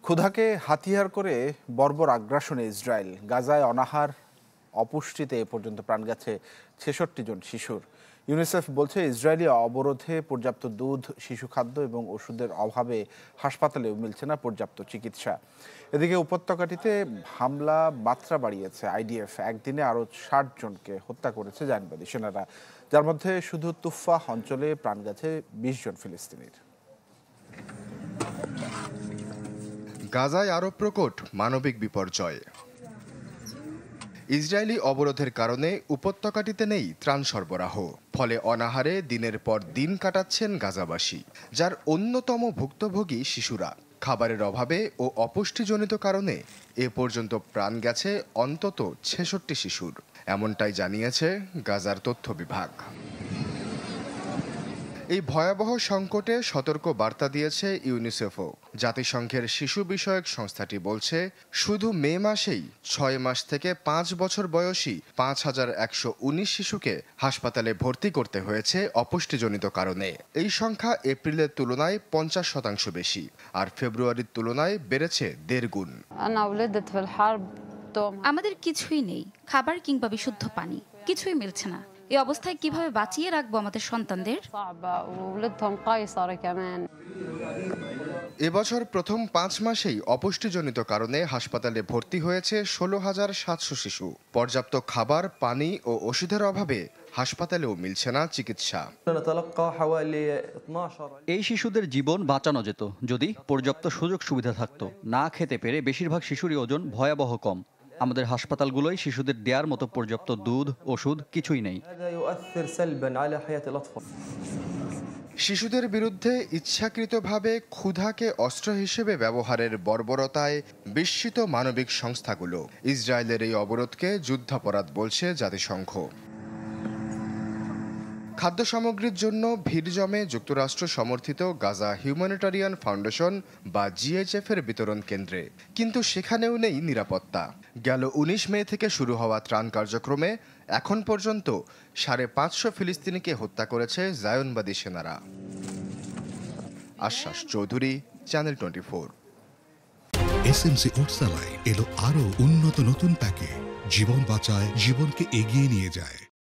ক্ষুধাকে হাতিয়ার করে বর্বর আগ্রাসনে ইসরায়েল গাজায় অনাহার অপুষ্টিতে এ পর্যন্ত প্রাণ গেছে ৬৬ জন শিশুর। ইউনিসেফ বলছে ইসরায়েলি অবরোধে পর্যাপ্ত দুধ, শিশু খাদ্য এবং ওষুধের অভাবে হাসপাতালেও মিলছে না পর্যাপ্ত চিকিৎসা। এদিকে উপত্যকাটিতে হামলা মাত্রা বাড়িয়েছে আইডিএফ। একদিনে আরও ৬০ জনকে হত্যা করেছে জায়নবাদী সেনারা, যার মধ্যে শুধু তুফাহ অঞ্চলে প্রাণ গেছে ২০ জন ফিলিস্তিনির। গাজায় আরও প্রকট মানবিক বিপর্যয়। ইসরায়েলি অবরোধের কারণে উপত্যকাটিতে নেই ত্রাণ সরবরাহ, ফলে অনাহারে দিনের পর দিন কাটাচ্ছেন গাজাবাসী, যার অন্যতম ভুক্তভোগী শিশুরা। খাবারের অভাবে ও অপুষ্টিজনিত কারণে এ পর্যন্ত প্রাণ গেছে অন্তত ৬৬ শিশুর, এমনটাই জানিয়েছে গাজার তথ্য বিভাগ। এই ভয়াবহ সংকটে সতর্ক বার্তা দিয়েছে ইউনিসেফও। জাতিসংঘের শিশু বিষয়ক সংস্থাটি বলছে, শুধু মে মাসেই ৬ মাস থেকে ৫ বছর বয়সী ৫,১১৯ শিশুকে হাসপাতালে ভর্তি করতে হয়েছে অপুষ্টিজনিত কারণে। এই সংখ্যা এপ্রিলের তুলনায় ৫০% বেশি, আর ফেব্রুয়ারির তুলনায় বেড়েছে ১.৫ গুণ। আমাদের কিছুই নেই, খাবার কিংবা বিশুদ্ধ পানি কিছুই মিলছে না। এই অবস্থায় কিভাবে বাঁচিয়ে রাখবো আমাদের সন্তানদের? এবছর প্রথম ৫ মাসেই অপুষ্টিজনিত কারণে হাসপাতালে ভর্তি হয়েছে ১৬,৭০০ শিশু। পর্যাপ্ত খাবার, পানি ও ওষুধের অভাবে হাসপাতালেও মিলছে না চিকিৎসা। এই শিশুদের জীবন বাঁচানো যেত যদি পর্যাপ্ত সুযোগ সুবিধা থাকতো। না খেতে পেরে বেশিরভাগ শিশুরই ওজন ভয়াবহ কম। আমাদের হাসপাতালগুলোয় শিশুদের দেওয়ার মতো পর্যাপ্ত দুধ, ওষুধ কিছুই নেই। শিশুদের বিরুদ্ধে ইচ্ছাকৃতভাবে ক্ষুধাকে অস্ত্র হিসেবে ব্যবহারের বর্বরতায় বিস্মিত মানবিক সংস্থাগুলো। ইসরায়েলের এই অবরোধকে যুদ্ধাপরাধ বলছে জাতিসংঘ। খাদ্য সামগ্রীর জন্য ভিড় জমে যুক্তরাষ্ট্র সমর্থিত গাজা হিউম্যানিটারিয়ান ফাউন্ডেশন বা জিএইচএফ এর বিতরণ কেন্দ্রে, কিন্তু সেখানেও নেই নিরাপত্তা। গেল ১৯ মে থেকে শুরু হওয়া ত্রাণ কার্যক্রমে এখন পর্যন্ত ৫৫০ ফিলিস্তিনিকে হত্যা করেছে জায়নবাদী সেনারা। আশ্বাস চৌধুরী, চ্যানেল 24। এসএমসি ওটস এলো আরো উন্নত নতুন প্যাকে। জীবন বাঁচায়, জীবনকে এগিয়ে নিয়ে যায়।